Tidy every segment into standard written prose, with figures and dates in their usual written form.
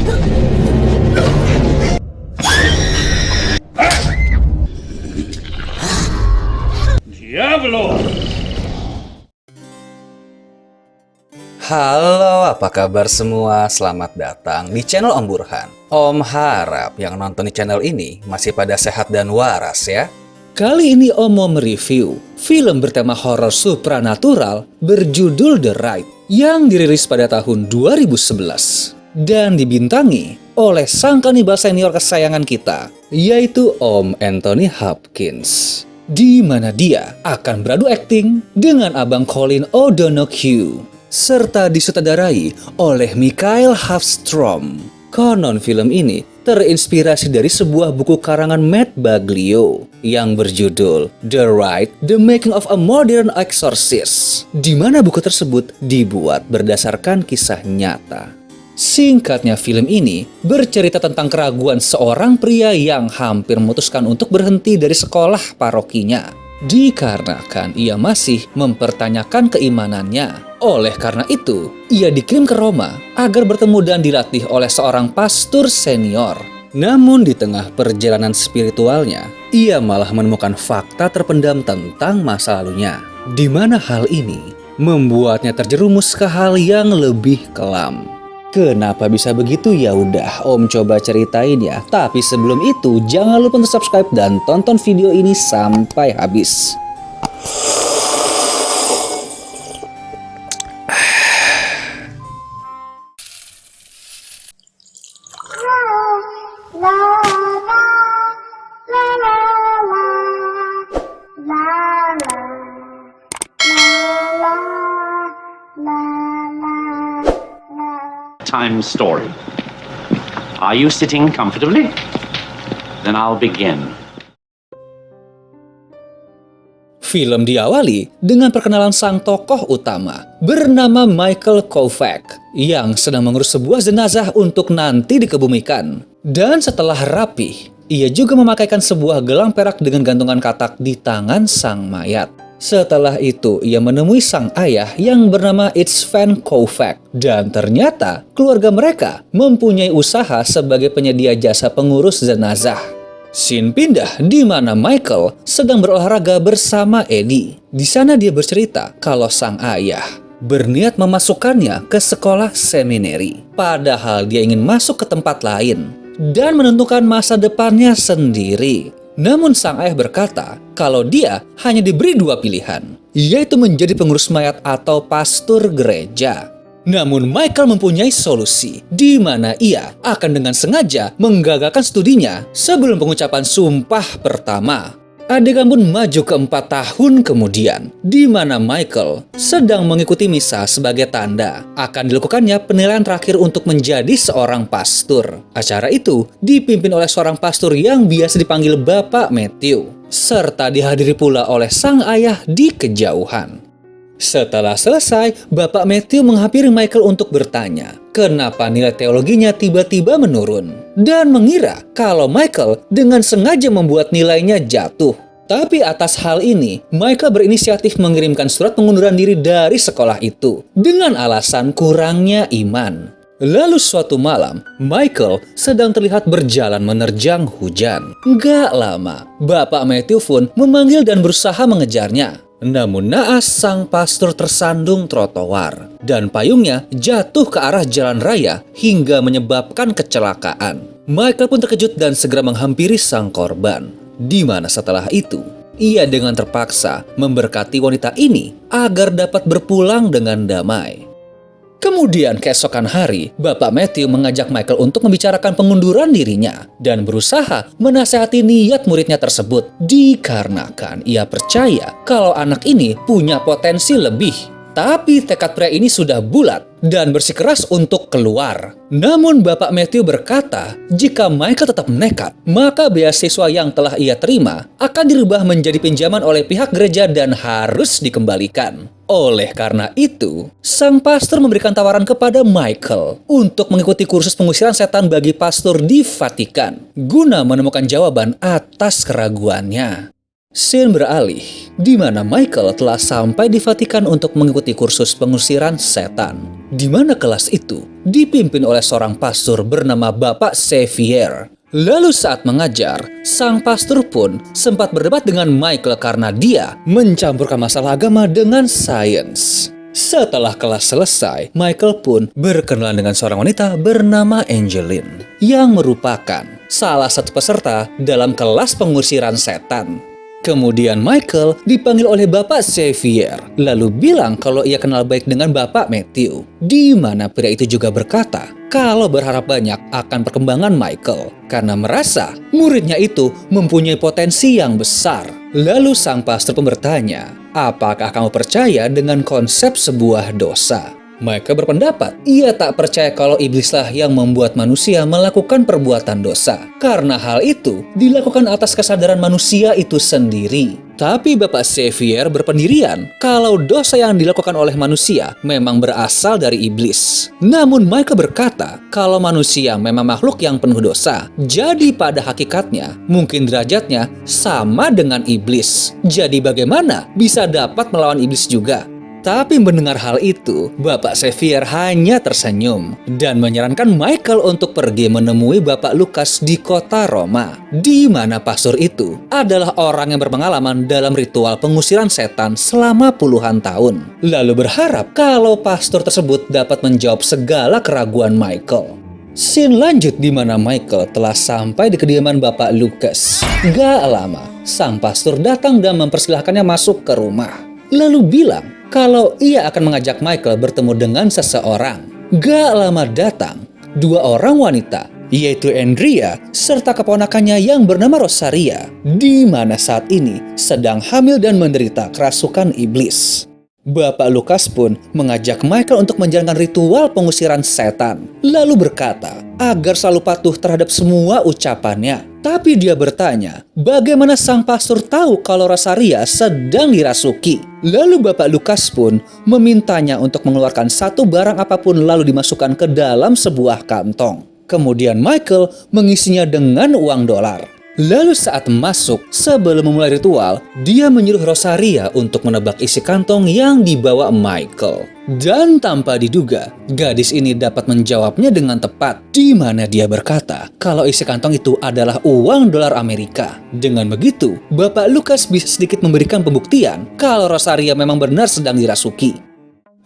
Diablo! Halo, apa kabar semua? Selamat datang di channel Om Burhan. Om harap yang nonton di channel ini masih pada sehat dan waras ya. Kali ini Om mau mereview film bertema horor supranatural berjudul The Ride yang dirilis pada tahun 2011 dan dibintangi oleh sang kanibal senior kesayangan kita, yaitu Om Anthony Hopkins, di mana dia akan beradu akting dengan Abang Colin O'Donoghue, serta disutradarai oleh Mikael Håfström. Konon film ini terinspirasi dari sebuah buku karangan Matt Baglio yang berjudul The Rite: The Making of a Modern Exorcist, di mana buku tersebut dibuat berdasarkan kisah nyata. Singkatnya, film ini bercerita tentang keraguan seorang pria yang hampir memutuskan untuk berhenti dari sekolah parokinya dikarenakan ia masih mempertanyakan keimanannya. Oleh karena itu, ia dikirim ke Roma agar bertemu dan dilatih oleh seorang pastor senior. Namun di tengah perjalanan spiritualnya, ia malah menemukan fakta terpendam tentang masa lalunya, di mana hal ini membuatnya terjerumus ke hal yang lebih kelam. Kenapa bisa begitu? Ya udah, Om coba ceritain ya. Tapi sebelum itu, jangan lupa untuk subscribe dan tonton video ini sampai habis. Time story. Are you sitting comfortably? Then I'll begin. Film diawali dengan perkenalan sang tokoh utama bernama Michael Kovac yang sedang mengurus sebuah jenazah untuk nanti dikebumikan. Dan setelah rapih, ia juga memakaikan sebuah gelang perak dengan gantungan katak di tangan sang mayat. Setelah itu, ia menemui sang ayah yang bernama Istvan Kovac. Dan ternyata keluarga mereka mempunyai usaha sebagai penyedia jasa pengurus jenazah. Scene pindah di mana Michael sedang berolahraga bersama Eddie. Di sana dia bercerita kalau sang ayah berniat memasukkannya ke sekolah seminari. Padahal dia ingin masuk ke tempat lain dan menentukan masa depannya sendiri. Namun sang ayah berkata kalau dia hanya diberi dua pilihan, yaitu menjadi pengurus mayat atau pastor gereja. Namun Michael mempunyai solusi, di mana ia akan dengan sengaja menggagalkan studinya sebelum pengucapan sumpah pertama. Adegan pun maju ke 4 tahun kemudian, di mana Michael sedang mengikuti misa sebagai tanda akan dilakukannya penilaian terakhir untuk menjadi seorang pastor. Acara itu dipimpin oleh seorang pastor yang biasa dipanggil Bapak Matthew, serta dihadiri pula oleh sang ayah di kejauhan. Setelah selesai, Bapak Matthew menghampiri Michael untuk bertanya kenapa nilai teologinya tiba-tiba menurun, dan mengira kalau Michael dengan sengaja membuat nilainya jatuh. Tapi atas hal ini, Michael berinisiatif mengirimkan surat pengunduran diri dari sekolah itu dengan alasan kurangnya iman. Lalu suatu malam, Michael sedang terlihat berjalan menerjang hujan. Gak lama, Bapak Matthew pun memanggil dan berusaha mengejarnya. Namun naas sang pastor tersandung trotoar dan payungnya jatuh ke arah jalan raya hingga menyebabkan kecelakaan. Michael pun terkejut dan segera menghampiri sang korban, di mana setelah itu ia dengan terpaksa memberkati wanita ini agar dapat berpulang dengan damai. Kemudian keesokan hari, Bapak Matthew mengajak Michael untuk membicarakan pengunduran dirinya dan berusaha menasihati niat muridnya tersebut dikarenakan ia percaya kalau anak ini punya potensi lebih. Tapi tekad pria ini sudah bulat dan bersikeras untuk keluar. Namun Bapak Matthew berkata, jika Michael tetap nekat, maka beasiswa yang telah ia terima akan dirubah menjadi pinjaman oleh pihak gereja dan harus dikembalikan. Oleh karena itu, sang pastor memberikan tawaran kepada Michael untuk mengikuti kursus pengusiran setan bagi pastor di Vatikan, guna menemukan jawaban atas keraguannya. Scene beralih, di mana Michael telah sampai di Vatikan untuk mengikuti kursus pengusiran setan. di mana kelas itu dipimpin oleh seorang pastor bernama Bapak Xavier. Lalu saat mengajar, sang pastor pun sempat berdebat dengan Michael karena dia mencampurkan masalah agama dengan sains. Setelah kelas selesai, Michael pun berkenalan dengan seorang wanita bernama Angeline yang merupakan salah satu peserta dalam kelas pengusiran setan. Kemudian Michael dipanggil oleh Bapak Xavier, lalu bilang kalau ia kenal baik dengan Bapak Matthew, di mana pria itu juga berkata kalau berharap banyak akan perkembangan Michael karena merasa muridnya itu mempunyai potensi yang besar. Lalu sang pastor pun bertanya, apakah kamu percaya dengan konsep sebuah dosa? Michael berpendapat ia tak percaya kalau iblislah yang membuat manusia melakukan perbuatan dosa, karena hal itu dilakukan atas kesadaran manusia itu sendiri. Tapi Bapak Xavier berpendirian kalau dosa yang dilakukan oleh manusia memang berasal dari iblis. Namun Michael berkata kalau manusia memang makhluk yang penuh dosa, jadi pada hakikatnya mungkin derajatnya sama dengan iblis. Jadi bagaimana bisa dapat melawan iblis juga? Tapi mendengar hal itu, Bapak Xavier hanya tersenyum dan menyarankan Michael untuk pergi menemui Bapak Lukas di kota Roma, di mana pastor itu adalah orang yang berpengalaman dalam ritual pengusiran setan selama puluhan tahun. Lalu berharap kalau pastor tersebut dapat menjawab segala keraguan Michael. Scene lanjut di mana Michael telah sampai di kediaman Bapak Lukas. Gak lama, sang pastor datang dan mempersilahkannya masuk ke rumah. Lalu bilang kalau ia akan mengajak Michael bertemu dengan seseorang. Gak lama datang, dua orang wanita, yaitu Andrea serta keponakannya yang bernama Rosaria, di mana saat ini sedang hamil dan menderita kerasukan iblis. Bapak Lukas pun mengajak Michael untuk menjalankan ritual pengusiran setan, lalu berkata agar selalu patuh terhadap semua ucapannya. Tapi dia bertanya, bagaimana sang pastor tahu kalau Rosaria sedang dirasuki? Lalu Bapak Lukas pun memintanya untuk mengeluarkan satu barang apapun lalu dimasukkan ke dalam sebuah kantong. Kemudian Michael mengisinya dengan uang dolar. Lalu saat masuk, sebelum memulai ritual, dia menyuruh Rosaria untuk menebak isi kantong yang dibawa Michael. Dan tanpa diduga, gadis ini dapat menjawabnya dengan tepat, di mana dia berkata kalau isi kantong itu adalah uang dolar Amerika. Dengan begitu, Bapak Lukas bisa sedikit memberikan pembuktian kalau Rosaria memang benar sedang dirasuki.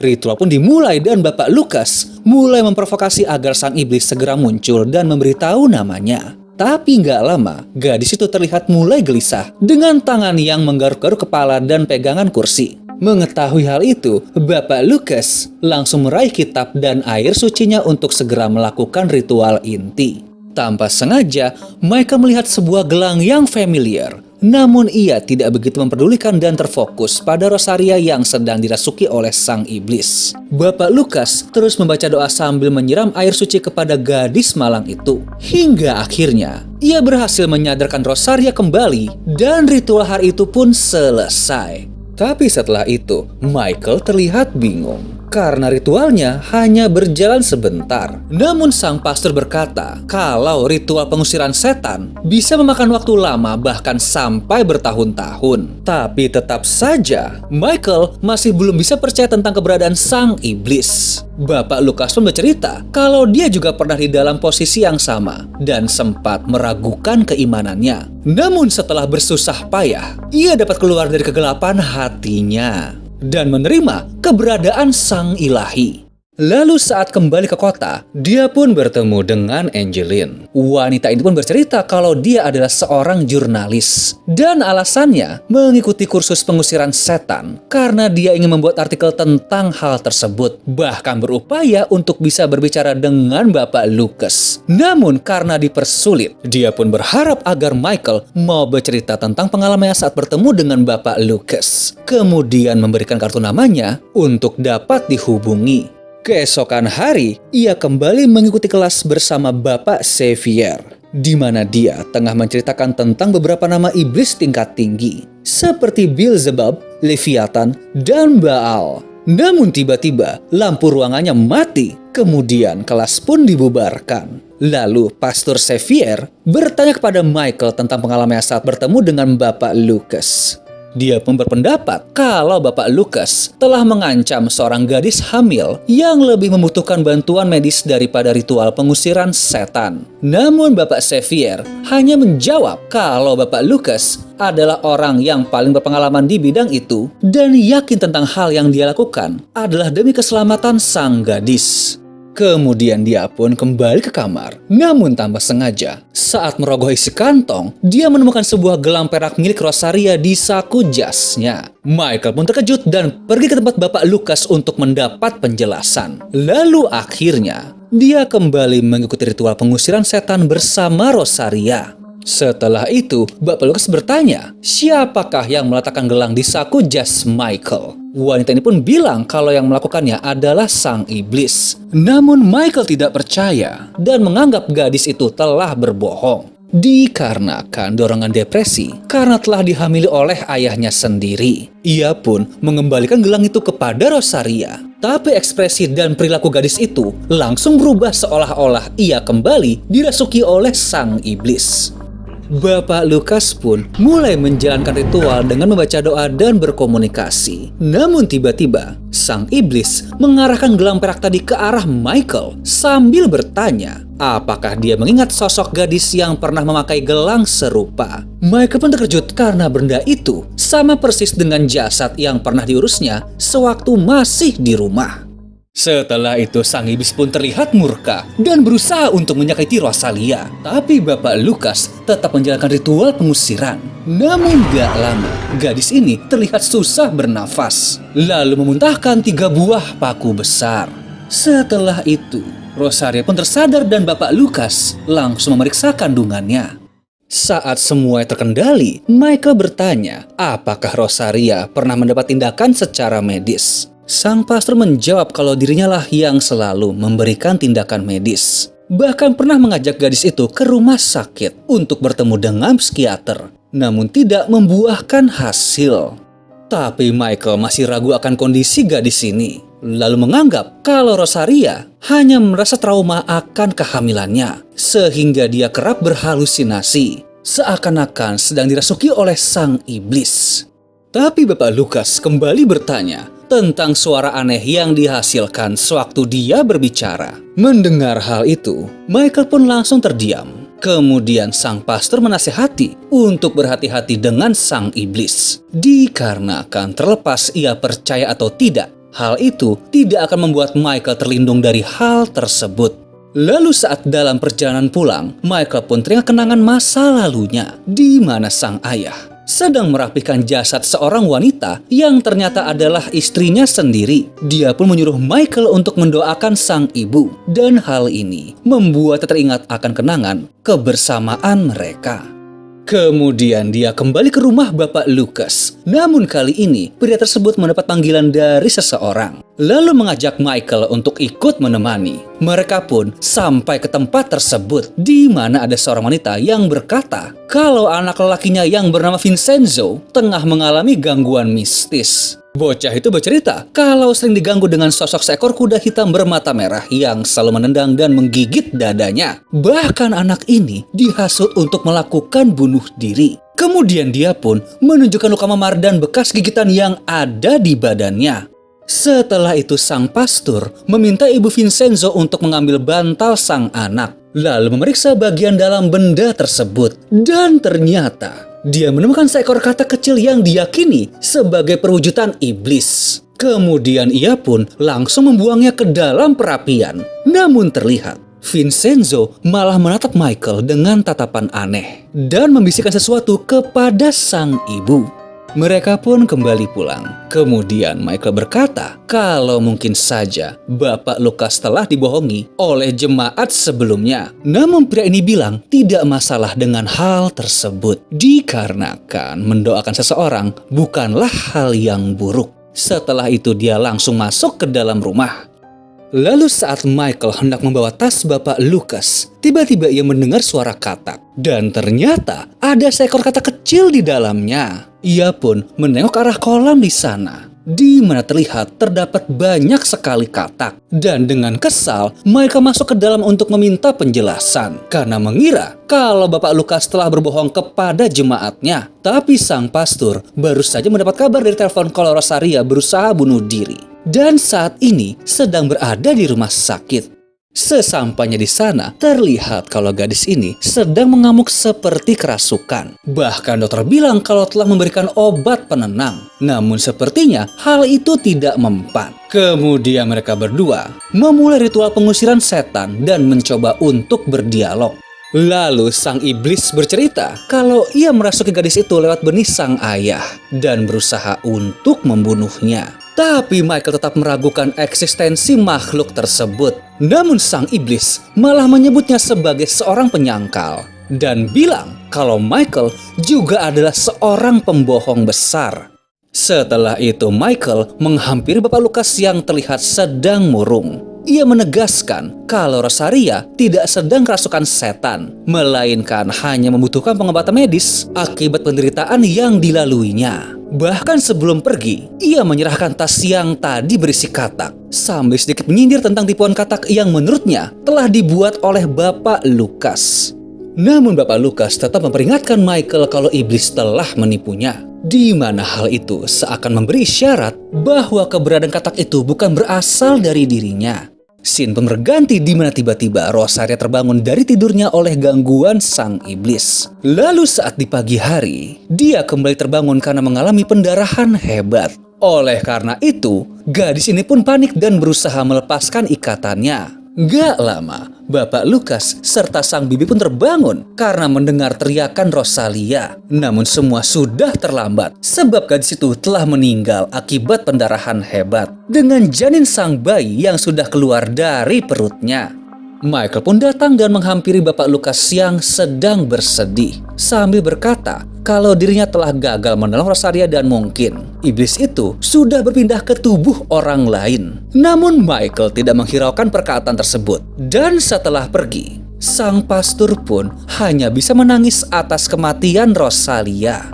Ritual pun dimulai dan Bapak Lukas mulai memprovokasi agar sang iblis segera muncul dan memberitahu namanya. Tapi nggak lama, gadis itu terlihat mulai gelisah dengan tangan yang menggaruk-garuk kepala dan pegangan kursi. Mengetahui hal itu, Bapak Lukas langsung meraih kitab dan air sucinya untuk segera melakukan ritual inti. Tanpa sengaja, Michael melihat sebuah gelang yang familiar. Namun ia tidak begitu memperdulikan dan terfokus pada Rosaria yang sedang dirasuki oleh sang iblis. Bapak Lukas terus membaca doa sambil menyiram air suci kepada gadis malang itu. Hingga akhirnya, ia berhasil menyadarkan Rosaria kembali dan ritual hari itu pun selesai. Tapi setelah itu, Michael terlihat bingung karena ritualnya hanya berjalan sebentar. Namun sang pastor berkata kalau ritual pengusiran setan bisa memakan waktu lama bahkan sampai bertahun-tahun. Tapi tetap saja Michael masih belum bisa percaya tentang keberadaan sang iblis. Bapak Lukas pun bercerita kalau dia juga pernah di dalam posisi yang sama dan sempat meragukan keimanannya. Namun setelah bersusah payah, ia dapat keluar dari kegelapan hatinya dan menerima keberadaan sang ilahi. Lalu saat kembali ke kota, dia pun bertemu dengan Angeline. Wanita ini pun bercerita kalau dia adalah seorang jurnalis. Dan alasannya mengikuti kursus pengusiran setan karena dia ingin membuat artikel tentang hal tersebut. Bahkan berupaya untuk bisa berbicara dengan Bapak Lukas. Namun karena dipersulit, dia pun berharap agar Michael mau bercerita tentang pengalamannya saat bertemu dengan Bapak Lukas. Kemudian memberikan kartu namanya untuk dapat dihubungi. Keesokan hari, ia kembali mengikuti kelas bersama Bapak Xavier, di mana dia tengah menceritakan tentang beberapa nama iblis tingkat tinggi, seperti Beelzebub, Leviathan, dan Baal. Namun tiba-tiba, lampu ruangannya mati, kemudian kelas pun dibubarkan. Lalu, Pastor Xavier bertanya kepada Michael tentang pengalamannya saat bertemu dengan Bapak Lukas. Dia pun berpendapat kalau Bapak Lucas telah mengancam seorang gadis hamil yang lebih membutuhkan bantuan medis daripada ritual pengusiran setan. Namun Bapak Xavier hanya menjawab kalau Bapak Lucas adalah orang yang paling berpengalaman di bidang itu dan yakin tentang hal yang dia lakukan adalah demi keselamatan sang gadis. Kemudian dia pun kembali ke kamar. Namun tanpa sengaja, saat merogoh isi kantong, dia menemukan sebuah gelang perak milik Rosaria di saku jasnya. Michael pun terkejut dan pergi ke tempat Bapak Lucas untuk mendapat penjelasan. Lalu akhirnya, dia kembali mengikuti ritual pengusiran setan bersama Rosaria. Setelah itu, Bapak Lucas bertanya, siapakah yang meletakkan gelang di saku jas Michael? Wanita ini pun bilang kalau yang melakukannya adalah sang iblis. Namun Michael tidak percaya dan menganggap gadis itu telah berbohong. Dikarenakan dorongan depresi karena telah dihamili oleh ayahnya sendiri. Ia pun mengembalikan gelang itu kepada Rosaria. Tapi ekspresi dan perilaku gadis itu langsung berubah seolah-olah ia kembali dirasuki oleh sang iblis. Bapak Lucas pun mulai menjalankan ritual dengan membaca doa dan berkomunikasi. Namun tiba-tiba, sang iblis mengarahkan gelang perak tadi ke arah Michael sambil bertanya, apakah dia mengingat sosok gadis yang pernah memakai gelang serupa. Michael pun terkejut karena benda itu sama persis dengan jasad yang pernah diurusnya sewaktu masih di rumah. Setelah itu sang iblis pun terlihat murka dan berusaha untuk menyakiti Rosalia. Tapi Bapak Lucas tetap menjalankan ritual pengusiran. Namun gak lama, gadis ini terlihat susah bernafas. Lalu memuntahkan 3 buah paku besar. Setelah itu, Rosaria pun tersadar dan Bapak Lucas langsung memeriksa kandungannya. Saat semua terkendali, Michael bertanya apakah Rosaria pernah mendapat tindakan secara medis. Sang pastor menjawab kalau dirinya lah yang selalu memberikan tindakan medis. Bahkan pernah mengajak gadis itu ke rumah sakit untuk bertemu dengan psikiater, namun tidak membuahkan hasil. Tapi Michael masih ragu akan kondisi gadis ini, lalu menganggap kalau Rosaria hanya merasa trauma akan kehamilannya, sehingga dia kerap berhalusinasi, seakan-akan sedang dirasuki oleh sang iblis. Tapi Bapak Lucas kembali bertanya tentang suara aneh yang dihasilkan sewaktu dia berbicara. Mendengar hal itu, Michael pun langsung terdiam. Kemudian sang pastor menasihati untuk berhati-hati dengan sang iblis. Dikarenakan terlepas ia percaya atau tidak, hal itu tidak akan membuat Michael terlindung dari hal tersebut. Lalu saat dalam perjalanan pulang, Michael pun teringat kenangan masa lalunya di mana sang ayah sedang merapikan jasad seorang wanita yang ternyata adalah istrinya sendiri. Dia pun menyuruh Michael untuk mendoakan sang ibu. Dan hal ini membuat teringat akan kenangan kebersamaan mereka. Kemudian dia kembali ke rumah Bapak Lucas. Namun kali ini pria tersebut mendapat panggilan dari seseorang, lalu mengajak Michael untuk ikut menemani. Mereka pun sampai ke tempat tersebut di mana ada seorang wanita yang berkata kalau anak lelakinya yang bernama Vincenzo tengah mengalami gangguan mistis. Bocah itu bercerita kalau sering diganggu dengan sosok seekor kuda hitam bermata merah yang selalu menendang dan menggigit dadanya. Bahkan anak ini dihasut untuk melakukan bunuh diri. Kemudian dia pun menunjukkan luka memar dan bekas gigitan yang ada di badannya. Setelah itu sang pastor meminta ibu Vincenzo untuk mengambil bantal sang anak, lalu memeriksa bagian dalam benda tersebut. Dan ternyata dia menemukan seekor katak kecil yang diyakini sebagai perwujudan iblis. Kemudian ia pun langsung membuangnya ke dalam perapian. Namun terlihat Vincenzo malah menatap Michael dengan tatapan aneh dan membisikkan sesuatu kepada sang ibu. Mereka pun kembali pulang. Kemudian Michael berkata kalau mungkin saja Bapak Lucas telah dibohongi oleh jemaat sebelumnya. Namun pria ini bilang tidak masalah dengan hal tersebut, dikarenakan mendoakan seseorang bukanlah hal yang buruk. Setelah itu dia langsung masuk ke dalam rumah. Lalu saat Michael hendak membawa tas Bapak Lucas, tiba-tiba ia mendengar suara katak. Dan ternyata ada seekor katak kecil di dalamnya. Ia pun menengok ke arah kolam di sana. di mana terlihat terdapat banyak sekali katak. Dan dengan kesal, Michael masuk ke dalam untuk meminta penjelasan karena mengira kalau Bapak Lukas telah berbohong kepada jemaatnya. Tapi sang pastor baru saja mendapat kabar dari telepon kalau Rosaria berusaha bunuh diri dan saat ini sedang berada di rumah sakit. Sesampainya di sana, terlihat kalau gadis ini sedang mengamuk seperti kerasukan. Bahkan dokter bilang kalau telah memberikan obat penenang. Namun sepertinya hal itu tidak mempan. Kemudian mereka berdua memulai ritual pengusiran setan dan mencoba untuk berdialog. Lalu sang iblis bercerita kalau ia merasuki gadis itu lewat benih sang ayah dan berusaha untuk membunuhnya. Tapi Michael tetap meragukan eksistensi makhluk tersebut. Namun sang iblis malah menyebutnya sebagai seorang penyangkal dan bilang kalau Michael juga adalah seorang pembohong besar. Setelah itu Michael menghampiri Bapak Lukas yang terlihat sedang murung. Ia menegaskan kalau Rosaria tidak sedang kerasukan setan, melainkan hanya membutuhkan pengobatan medis akibat penderitaan yang dilaluinya. Bahkan sebelum pergi, ia menyerahkan tas yang tadi berisi katak, sambil sedikit menyindir tentang tipuan katak yang menurutnya telah dibuat oleh Bapak Lukas. Namun Bapak Lukas tetap memperingatkan Michael kalau iblis telah menipunya, di mana hal itu seakan memberi isyarat bahwa keberadaan katak itu bukan berasal dari dirinya. Scene pun berganti di mana tiba-tiba Rosaria terbangun dari tidurnya oleh gangguan sang iblis. Lalu saat di pagi hari, dia kembali terbangun karena mengalami pendarahan hebat. Oleh karena itu, gadis ini pun panik dan berusaha melepaskan ikatannya. Gak lama, Bapak Lukas serta sang bibi pun terbangun karena mendengar teriakan Rosalia. Namun semua sudah terlambat sebab gadis itu telah meninggal akibat pendarahan hebat dengan janin sang bayi yang sudah keluar dari perutnya. Michael pun datang dan menghampiri Bapak Lukas yang sedang bersedih sambil berkata kalau dirinya telah gagal menolong Rosaria dan mungkin iblis itu sudah berpindah ke tubuh orang lain. Namun Michael tidak menghiraukan perkataan tersebut dan setelah pergi, sang pastor pun hanya bisa menangis atas kematian Rosalia.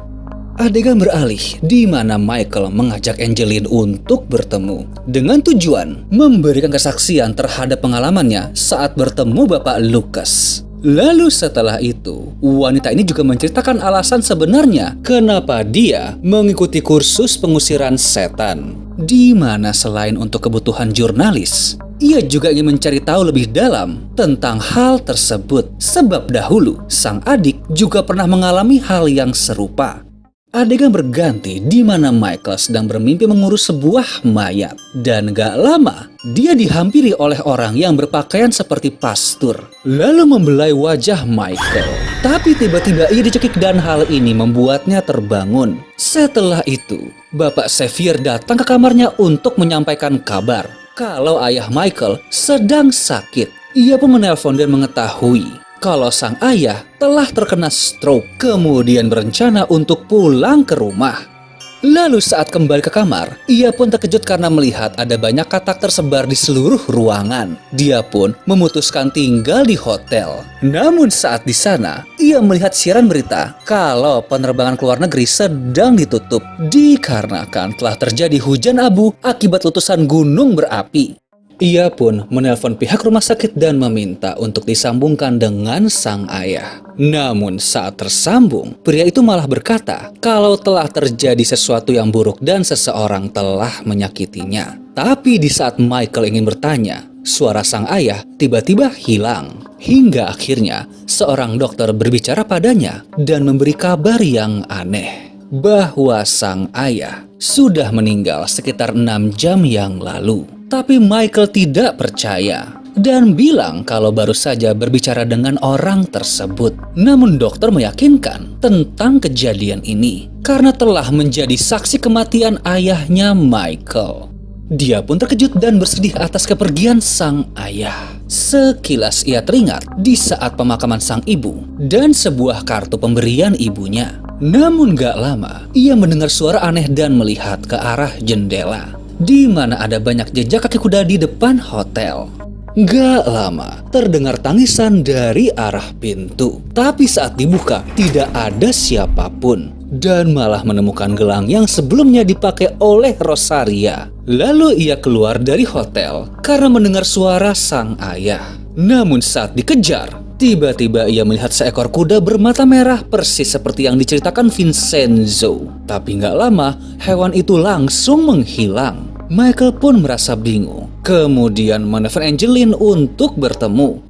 Adegan beralih di mana Michael mengajak Angeline untuk bertemu dengan tujuan memberikan kesaksian terhadap pengalamannya saat bertemu Bapak Lukas. Lalu setelah itu, wanita ini juga menceritakan alasan sebenarnya kenapa dia mengikuti kursus pengusiran setan. Di mana selain untuk kebutuhan jurnalis, ia juga ingin mencari tahu lebih dalam tentang hal tersebut. Sebab dahulu, sang adik juga pernah mengalami hal yang serupa. Adegan berganti di mana Michael sedang bermimpi mengurus sebuah mayat. Dan gak lama, dia dihampiri oleh orang yang berpakaian seperti pastor, lalu membelai wajah Michael. Tapi tiba-tiba ia dicekik dan hal ini membuatnya terbangun. Setelah itu, Bapak Xavier datang ke kamarnya untuk menyampaikan kabar kalau ayah Michael sedang sakit. Ia pun menelpon dan mengetahui kalau sang ayah telah terkena stroke, kemudian berencana untuk pulang ke rumah. Lalu saat kembali ke kamar, ia pun terkejut karena melihat ada banyak katak tersebar di seluruh ruangan. Dia pun memutuskan tinggal di hotel. Namun saat di sana, ia melihat siaran berita kalau penerbangan ke luar negeri sedang ditutup dikarenakan telah terjadi hujan abu akibat letusan gunung berapi. Ia pun menelpon pihak rumah sakit dan meminta untuk disambungkan dengan sang ayah. Namun saat tersambung, pria itu malah berkata kalau telah terjadi sesuatu yang buruk dan seseorang telah menyakitinya. Tapi di saat Michael ingin bertanya, suara sang ayah tiba-tiba hilang. Hingga akhirnya seorang dokter berbicara padanya dan memberi kabar yang aneh bahwa sang ayah sudah meninggal sekitar 6 jam yang lalu. Tapi Michael tidak percaya dan bilang kalau baru saja berbicara dengan orang tersebut. Namun dokter meyakinkan tentang kejadian ini karena telah menjadi saksi kematian ayahnya Michael. Dia pun terkejut dan bersedih atas kepergian sang ayah. Sekilas ia teringat di saat pemakaman sang ibu dan sebuah kartu pemberian ibunya. Namun gak lama, ia mendengar suara aneh dan melihat ke arah jendela, di mana ada banyak jejak kaki kuda di depan hotel. Gak lama, terdengar tangisan dari arah pintu. Tapi saat dibuka, tidak ada siapapun. Dan malah menemukan gelang yang sebelumnya dipakai oleh Rosaria. Lalu ia keluar dari hotel karena mendengar suara sang ayah. Namun saat dikejar, tiba-tiba ia melihat seekor kuda bermata merah persis seperti yang diceritakan Vincenzo. Tapi gak lama, hewan itu langsung menghilang. Michael pun merasa bingung. Kemudian menelpon Angeline untuk bertemu.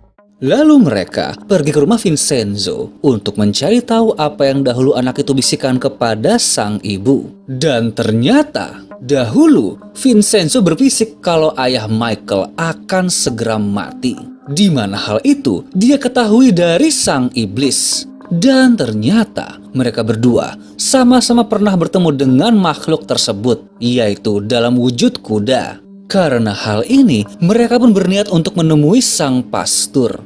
Lalu mereka pergi ke rumah Vincenzo untuk mencari tahu apa yang dahulu anak itu bisikan kepada sang ibu. Dan ternyata dahulu Vincenzo berbisik kalau ayah Michael akan segera mati. Di mana hal itu dia ketahui dari sang iblis. Dan ternyata mereka berdua sama-sama pernah bertemu dengan makhluk tersebut, yaitu dalam wujud kuda. Karena hal ini, mereka pun berniat untuk menemui sang pastor.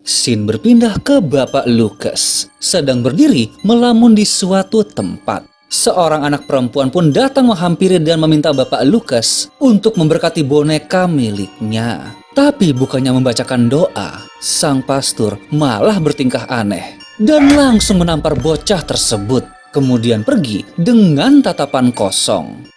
Scene berpindah ke Bapak Lucas, sedang berdiri melamun di suatu tempat. Seorang anak perempuan pun datang menghampiri dan meminta Bapak Lucas untuk memberkati boneka miliknya. Tapi bukannya membacakan doa, sang pastor malah bertingkah aneh dan langsung menampar bocah tersebut, kemudian pergi dengan tatapan kosong.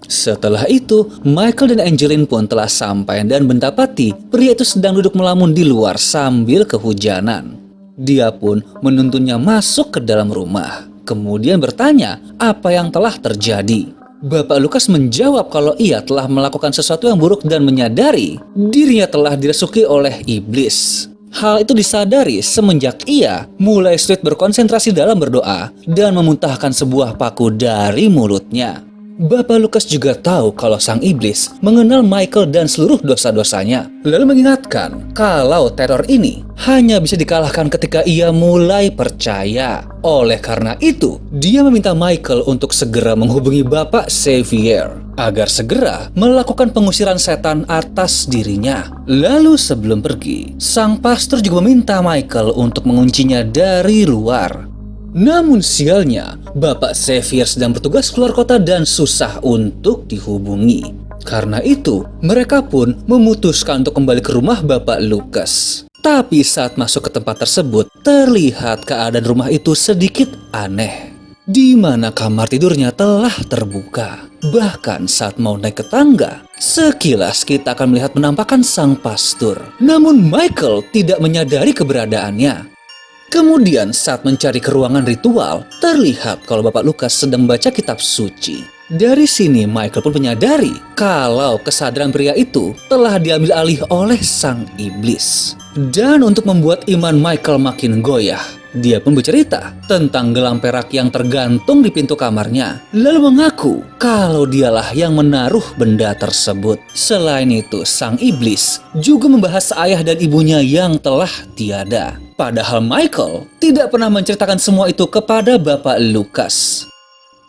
Setelah itu, Michael dan Angeline pun telah sampai dan mendapati pria itu sedang duduk melamun di luar sambil kehujanan. Dia pun menuntunnya masuk ke dalam rumah, kemudian bertanya apa yang telah terjadi. Bapak Lucas menjawab kalau ia telah melakukan sesuatu yang buruk dan menyadari dirinya telah dirasuki oleh iblis. Hal itu disadari semenjak ia mulai sulit berkonsentrasi dalam berdoa dan memuntahkan sebuah paku dari mulutnya. Bapak Lucas juga tahu kalau sang iblis mengenal Michael dan seluruh dosa-dosanya, lalu mengingatkan kalau teror ini hanya bisa dikalahkan ketika ia mulai percaya. Oleh karena itu, dia meminta Michael untuk segera menghubungi Bapak Xavier agar segera melakukan pengusiran setan atas dirinya. Lalu sebelum pergi, sang pastor juga meminta Michael untuk menguncinya dari luar. Namun sialnya, Bapak Xavier sedang bertugas keluar kota dan susah untuk dihubungi. Karena itu, mereka pun memutuskan untuk kembali ke rumah Bapak Lucas. Tapi saat masuk ke tempat tersebut, terlihat keadaan rumah itu sedikit aneh. Di mana kamar tidurnya telah terbuka. Bahkan saat mau naik ke tangga, sekilas kita akan melihat penampakan sang pastor. Namun Michael tidak menyadari keberadaannya. Kemudian saat mencari ke ruangan ritual, terlihat kalau Bapak Lucas sedang membaca kitab suci. Dari sini Michael pun menyadari kalau kesadaran pria itu telah diambil alih oleh sang iblis. Dan untuk membuat iman Michael makin goyah, dia pun bercerita tentang gelang perak yang tergantung di pintu kamarnya, lalu mengaku kalau dialah yang menaruh benda tersebut. Selain itu, sang iblis juga membahas ayah dan ibunya yang telah tiada. Padahal Michael tidak pernah menceritakan semua itu kepada Bapak Lucas.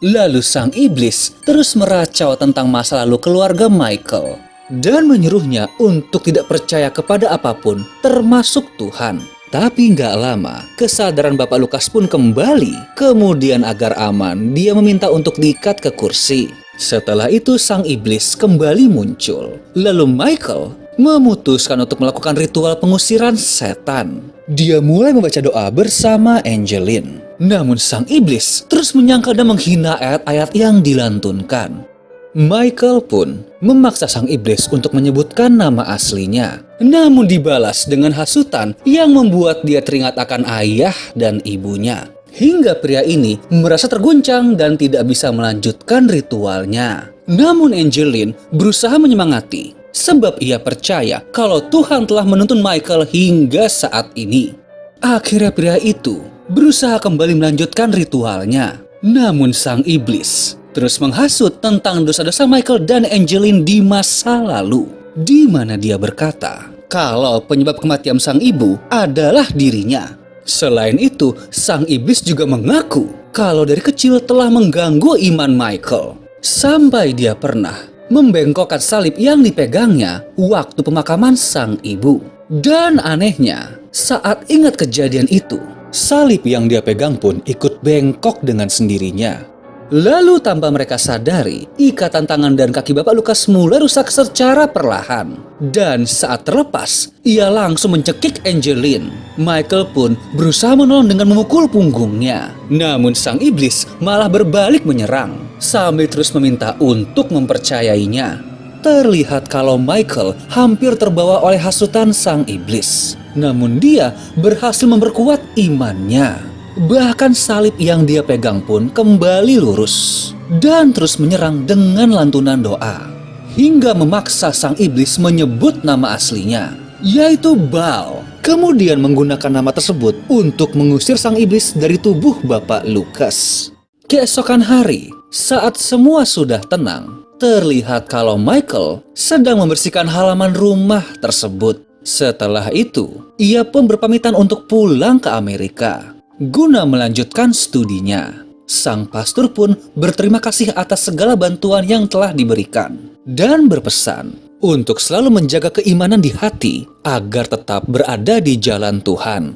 Lalu sang iblis terus meracau tentang masa lalu keluarga Michael dan menyuruhnya untuk tidak percaya kepada apapun, termasuk Tuhan. Tapi nggak lama, kesadaran Bapak Lucas pun kembali. Kemudian agar aman, dia meminta untuk diikat ke kursi. Setelah itu sang iblis kembali muncul. Lalu Michael memutuskan untuk melakukan ritual pengusiran setan. Dia mulai membaca doa bersama Angeline. Namun sang iblis terus menyangkal dan menghina ayat-ayat yang dilantunkan. Michael pun memaksa sang iblis untuk menyebutkan nama aslinya. Namun dibalas dengan hasutan yang membuat dia teringat akan ayah dan ibunya. Hingga pria ini merasa terguncang dan tidak bisa melanjutkan ritualnya. Namun Angeline berusaha menyemangati, sebab ia percaya kalau Tuhan telah menuntun Michael hingga saat ini. Akhirnya pria itu berusaha kembali melanjutkan ritualnya. Namun sang iblis terus menghasut tentang dosa-dosa Michael dan Angeline di masa lalu, di mana dia berkata kalau penyebab kematian sang ibu adalah dirinya. Selain itu, sang iblis juga mengaku kalau dari kecil telah mengganggu iman Michael, sampai dia pernah membengkokkan salib yang dipegangnya waktu pemakaman sang ibu. Dan anehnya, saat ingat kejadian itu, salib yang dia pegang pun ikut bengkok dengan sendirinya. Lalu tanpa mereka sadari, ikatan tangan dan kaki Bapak Lukas mulai rusak secara perlahan. Dan saat terlepas, ia langsung mencekik Angeline. Michael pun berusaha menolong dengan memukul punggungnya. Namun sang iblis malah berbalik menyerang, sambil terus meminta untuk mempercayainya. Terlihat kalau Michael hampir terbawa oleh hasutan sang iblis. Namun dia berhasil memperkuat imannya. Bahkan salib yang dia pegang pun kembali lurus dan terus menyerang dengan lantunan doa hingga memaksa sang iblis menyebut nama aslinya, yaitu Baal. Kemudian menggunakan nama tersebut untuk mengusir sang iblis dari tubuh Bapak Lukas. Keesokan hari, saat semua sudah tenang, terlihat kalau Michael sedang membersihkan halaman rumah tersebut. Setelah itu, ia pun berpamitan untuk pulang ke Amerika guna melanjutkan studinya. Sang pastor pun berterima kasih atas segala bantuan yang telah diberikan dan berpesan untuk selalu menjaga keimanan di hati agar tetap berada di jalan Tuhan.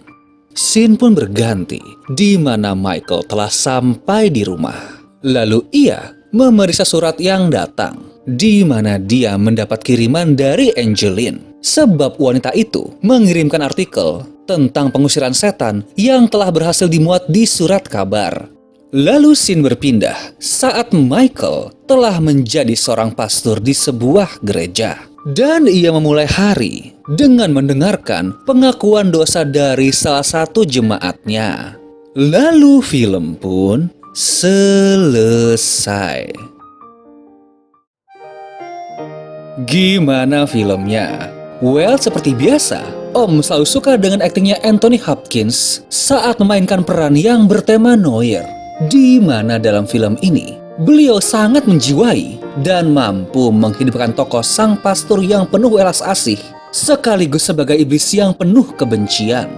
Scene pun berganti di mana Michael telah sampai di rumah. Lalu ia memeriksa surat yang datang di mana dia mendapat kiriman dari Angeline, sebab wanita itu mengirimkan artikel tentang pengusiran setan yang telah berhasil dimuat di surat kabar. Lalu scene berpindah saat Michael telah menjadi seorang pastor di sebuah gereja. Dan ia memulai hari dengan mendengarkan pengakuan dosa dari salah satu jemaatnya. Lalu film pun selesai. Gimana filmnya? Well, seperti biasa, Om selalu suka dengan aktingnya Anthony Hopkins saat memainkan peran yang bertema Noir, di mana dalam film ini beliau sangat menjiwai dan mampu menghidupkan tokoh sang pastor yang penuh welas asih sekaligus sebagai iblis yang penuh kebencian.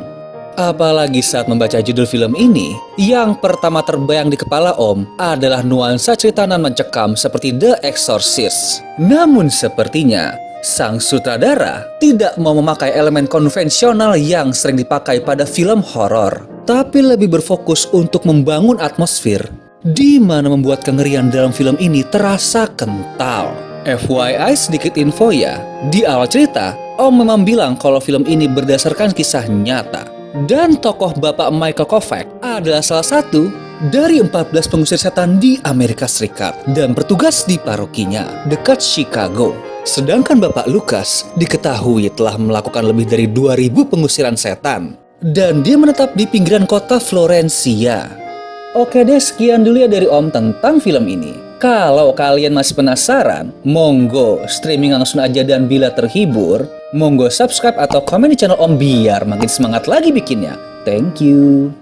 Apalagi saat membaca judul film ini, yang pertama terbayang di kepala Om adalah nuansa cerita nan mencekam seperti The Exorcist. Namun sepertinya sang sutradara tidak mau memakai elemen konvensional yang sering dipakai pada film horor, tapi lebih berfokus untuk membangun atmosfer di mana membuat kengerian dalam film ini terasa kental. FYI sedikit info ya, di awal cerita Om memang bilang kalau film ini berdasarkan kisah nyata. Dan tokoh Bapak Michael Kovac adalah salah satu dari 14 pengusir setan di Amerika Serikat dan bertugas di parokinya dekat Chicago. Sedangkan Bapak Lukas diketahui telah melakukan lebih dari 2000 pengusiran setan dan dia menetap di pinggiran kota Florencia. Oke deh, sekian dulu ya dari Om tentang film ini. Kalau kalian masih penasaran, monggo streaming langsung aja, dan bila terhibur, monggo subscribe atau komen di channel Om biar makin semangat lagi bikinnya. Thank you.